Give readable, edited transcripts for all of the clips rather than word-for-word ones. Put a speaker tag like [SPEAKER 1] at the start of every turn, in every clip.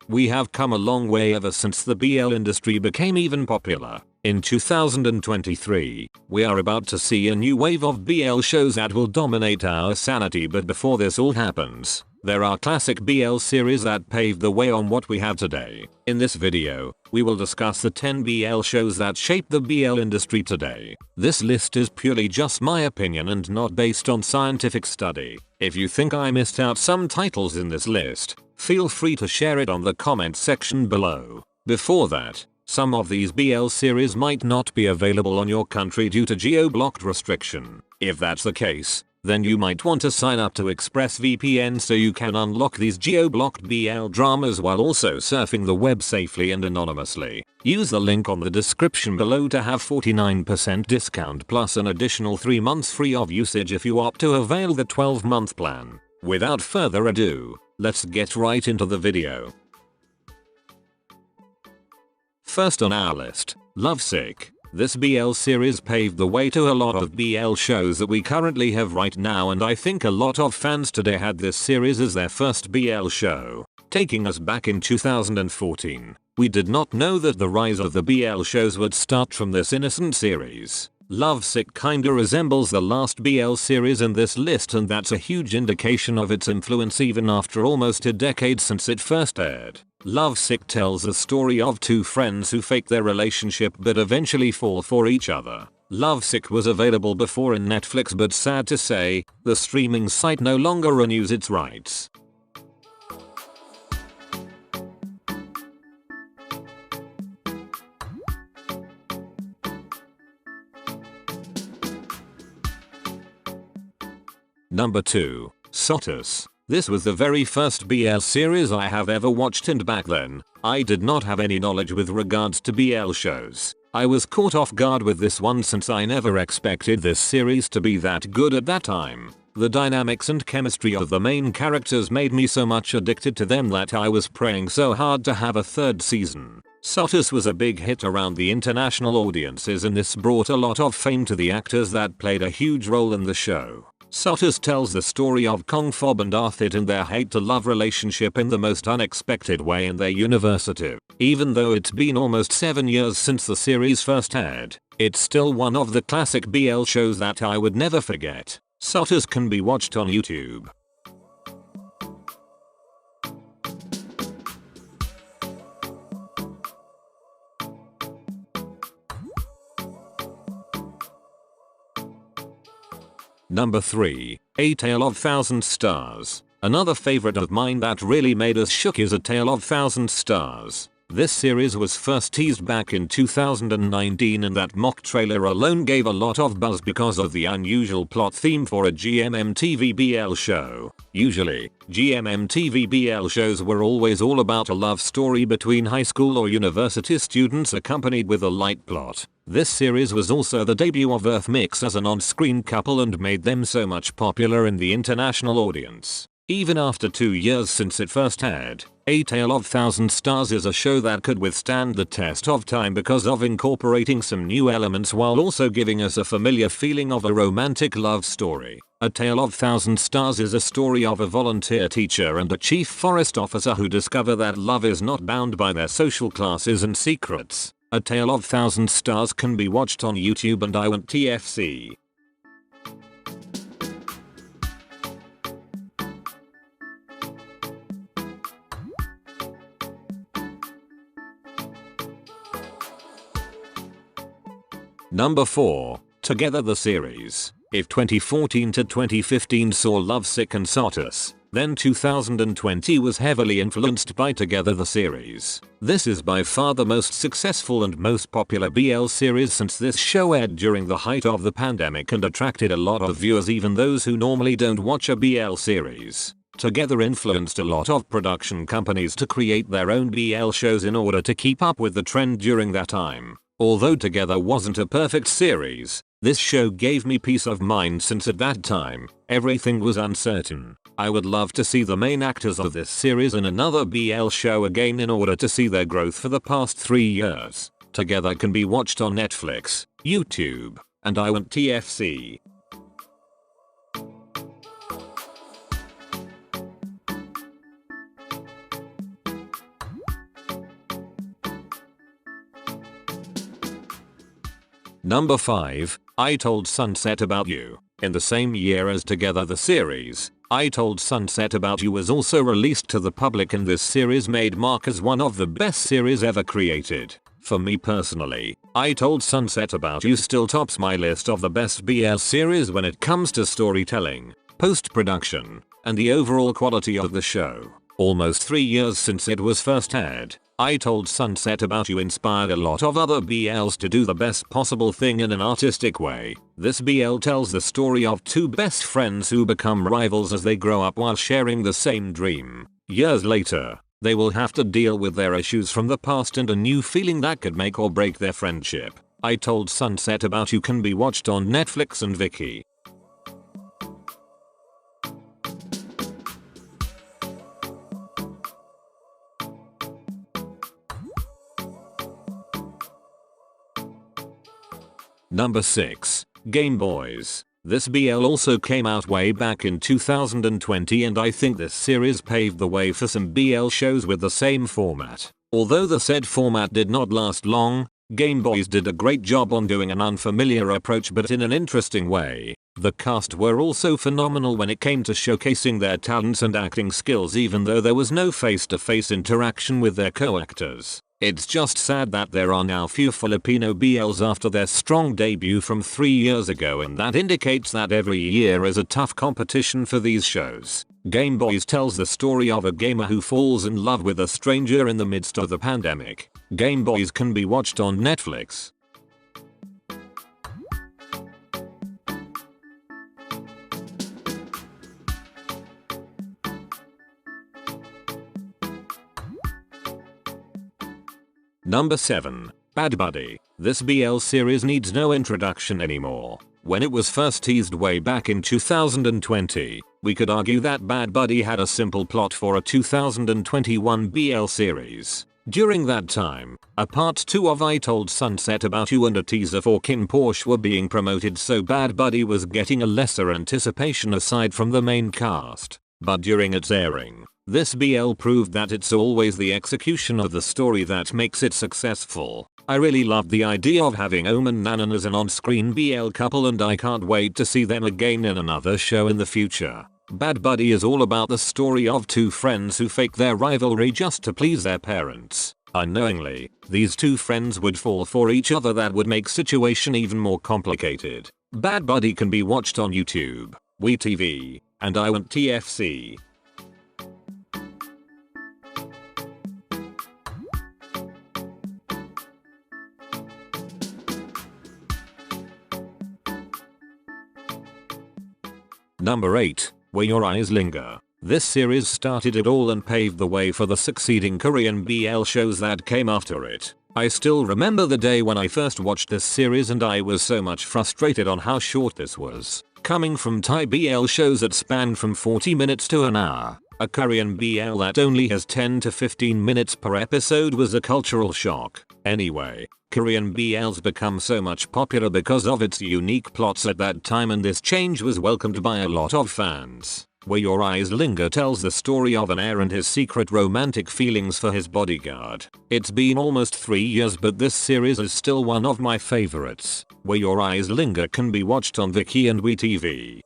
[SPEAKER 1] We have come a long way ever since the BL industry became even popular. In 2023, we are about to see a new wave of BL shows that will dominate our sanity, but before this all happens, there are classic BL series that paved the way on what we have today. In this video, we will discuss the 10 BL shows that shaped the BL industry today. This list is purely just my opinion and not based on scientific study. If you think I missed out some titles in this list, feel free to share it on the comment section below. Before that, some of these BL series might not be available on your country due to geo-blocked restriction. If that's the case, then you might want to sign up to ExpressVPN so you can unlock these geo-blocked BL dramas while also surfing the web safely and anonymously. Use the link on the description below to have 49% discount plus an additional 3 months free of usage if you opt to avail the 12-month plan. Without further ado, let's get right into the video. First on our list, Lovesick. This BL series paved the way to a lot of BL shows that we currently have right now, and I think a lot of fans today had this series as their first BL show. Taking us back in 2014, we did not know that the rise of the BL shows would start from this innocent series. Lovesick kinda resembles the last BL series in this list, and that's a huge indication of its influence even after almost a decade since it first aired. Lovesick tells the story of two friends who fake their relationship but eventually fall for each other. Lovesick was available before in Netflix, but sad to say, the streaming site no longer renews its rights. Number 2. Sottas. This was the very first BL series I have ever watched, and back then, I did not have any knowledge with regards to BL shows. I was caught off guard with this one since I never expected this series to be that good at that time. The dynamics and chemistry of the main characters made me so much addicted to them that I was praying so hard to have a third season. Sottas was a big hit around the international audiences, and this brought a lot of fame to the actors that played a huge role in the show. Sottas tells the story of Kong Fob and Arthit and their hate-to-love relationship in the most unexpected way in their university. Even though it's been almost 7 years since the series first aired, it's still one of the classic BL shows that I would never forget. Sottas can be watched on YouTube. Number 3. A Tale of Thousand Stars. Another favorite of mine that really made us shook is A Tale of Thousand Stars. This series was first teased back in 2019, and that mock trailer alone gave a lot of buzz because of the unusual plot theme for a GMMTV BL show. Usually, GMMTV BL shows were always all about a love story between high school or university students accompanied with a light plot. This series was also the debut of Earth Mix as an on-screen couple and made them so much popular in the international audience. Even after 2 years since it first aired, A Tale of Thousand Stars is a show that could withstand the test of time because of incorporating some new elements while also giving us a familiar feeling of a romantic love story. A Tale of Thousand Stars is a story of a volunteer teacher and a chief forest officer who discover that love is not bound by their social classes and secrets. A Tale of Thousand Stars can be watched on YouTube and XylonAkauMSTS. Number 4. Together the series. If 2014 to 2015 saw Lovesick and Sottas, then 2020 was heavily influenced by Together the series. This is by far the most successful and most popular BL series since this show aired during the height of the pandemic and attracted a lot of viewers, even those who normally don't watch a BL series. Together influenced a lot of production companies to create their own BL shows in order to keep up with the trend during that time. Although Together wasn't a perfect series, this show gave me peace of mind since at that time, everything was uncertain. I would love to see the main actors of this series in another BL show again in order to see their growth for the past 3 years. Together can be watched on Netflix, YouTube, and XylonAkauMSTS. Number 5. I Told Sunset About You. In the same year as Together the series, I Told Sunset About You was also released to the public, and this series made mark as one of the best series ever created. For me personally, I Told Sunset About You still tops my list of the best BL series when it comes to storytelling, post-production, and the overall quality of the show. Almost 3 years since it was first aired, I Told Sunset About You inspired a lot of other BLs to do the best possible thing in an artistic way. This BL tells the story of two best friends who become rivals as they grow up while sharing the same dream. Years later, they will have to deal with their issues from the past and a new feeling that could make or break their friendship. I Told Sunset About You can be watched on Netflix and Viki. Number 6. Game Boys. This BL also came out way back in 2020, and I think this series paved the way for some BL shows with the same format. Although the said format did not last long, Game Boys did a great job on doing an unfamiliar approach but in an interesting way. The cast were also phenomenal when it came to showcasing their talents and acting skills, even though there was no face-to-face interaction with their co-actors. It's just sad that there are now few Filipino BLs after their strong debut from 3 years ago, and that indicates that every year is a tough competition for these shows. Game Boys tells the story of a gamer who falls in love with a stranger in the midst of the pandemic. Game Boys can be watched on Netflix. Number 7. Bad Buddy. This BL series needs no introduction anymore. When it was first teased way back in 2020, we could argue that Bad Buddy had a simple plot for a 2021 BL series. During that time, a part 2 of I Told Sunset About You and a teaser for Porsche were being promoted, so Bad Buddy was getting a lesser anticipation aside from the main cast. But during its airing, this BL proved that it's always the execution of the story that makes it successful. I really loved the idea of having Om and Nanan as an on-screen BL couple, and I can't wait to see them again in another show in the future. Bad Buddy is all about the story of two friends who fake their rivalry just to please their parents. Unknowingly, these two friends would fall for each other. That would make situation even more complicated. Bad Buddy can be watched on YouTube, WeTV, and iWantTFC. Number 8. Where Your Eyes Linger. This series started it all and paved the way for the succeeding Korean BL shows that came after it. I still remember the day when I first watched this series, and I was so much frustrated on how short this was. Coming from Thai BL shows that span from 40 minutes to an hour, a Korean BL that only has 10 to 15 minutes per episode was a cultural shock. Anyway, Korean BLs become so much popular because of its unique plots at that time, and this change was welcomed by a lot of fans. Where Your Eyes Linger tells the story of an heir and his secret romantic feelings for his bodyguard. It's been almost 3 years, but this series is still one of my favorites. Where Your Eyes Linger can be watched on Viki and WeTV.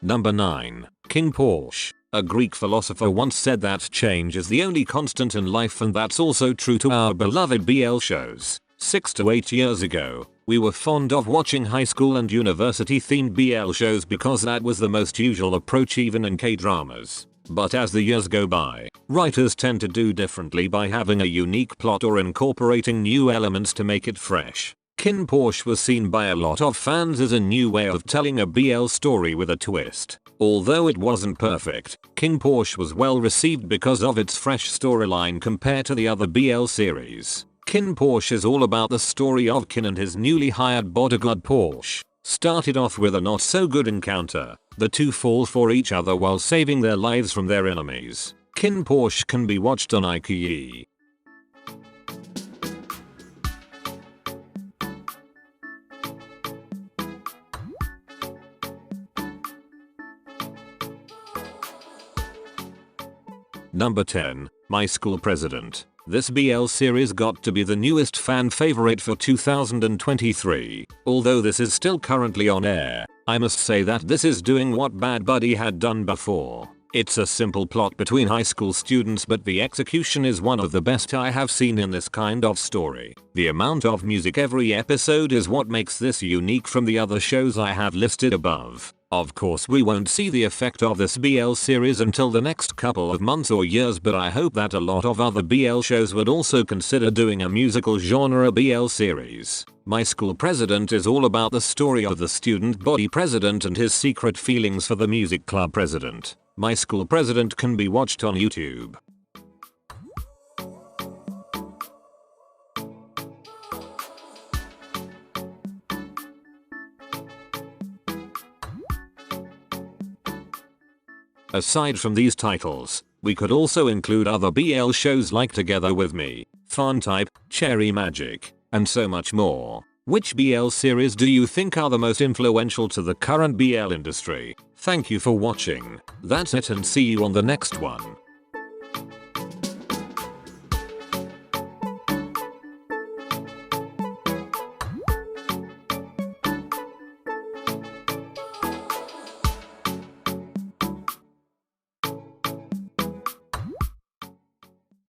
[SPEAKER 1] Number 9. King Porsche. A Greek philosopher once said that change is the only constant in life, and that's also true to our beloved BL shows. 6 to 8 years ago, we were fond of watching high school and university themed BL shows because that was the most usual approach even in K-dramas. But as the years go by, writers tend to do differently by having a unique plot or incorporating new elements to make it fresh. King Porsche was seen by a lot of fans as a new way of telling a BL story with a twist. Although it wasn't perfect, King Porsche was well received because of its fresh storyline compared to the other BL series. King Porsche is all about the story of Kin and his newly hired bodyguard Porsche. Started off with a not so good encounter, the two fall for each other while saving their lives from their enemies. King Porsche can be watched on iQIYI. Number 10. My School President. This BL series got to be the newest fan favorite for 2023. Although this is still currently on air, I must say that this is doing what Bad Buddy had done before. It's a simple plot between high school students, but the execution is one of the best I have seen in this kind of story. The amount of music every episode is what makes this unique from the other shows I have listed above. Of course, we won't see the effect of this BL series until the next couple of months or years, but I hope that a lot of other BL shows would also consider doing a musical genre BL series. My School President is all about the story of the student body president and his secret feelings for the music club president. My School President can be watched on YouTube. Aside from these titles, we could also include other BL shows like Together With Me, Fun Type, Cherry Magic, and so much more. Which BL series do you think are the most influential to the current BL industry? Thank you for watching. That's it, and see you on the next one.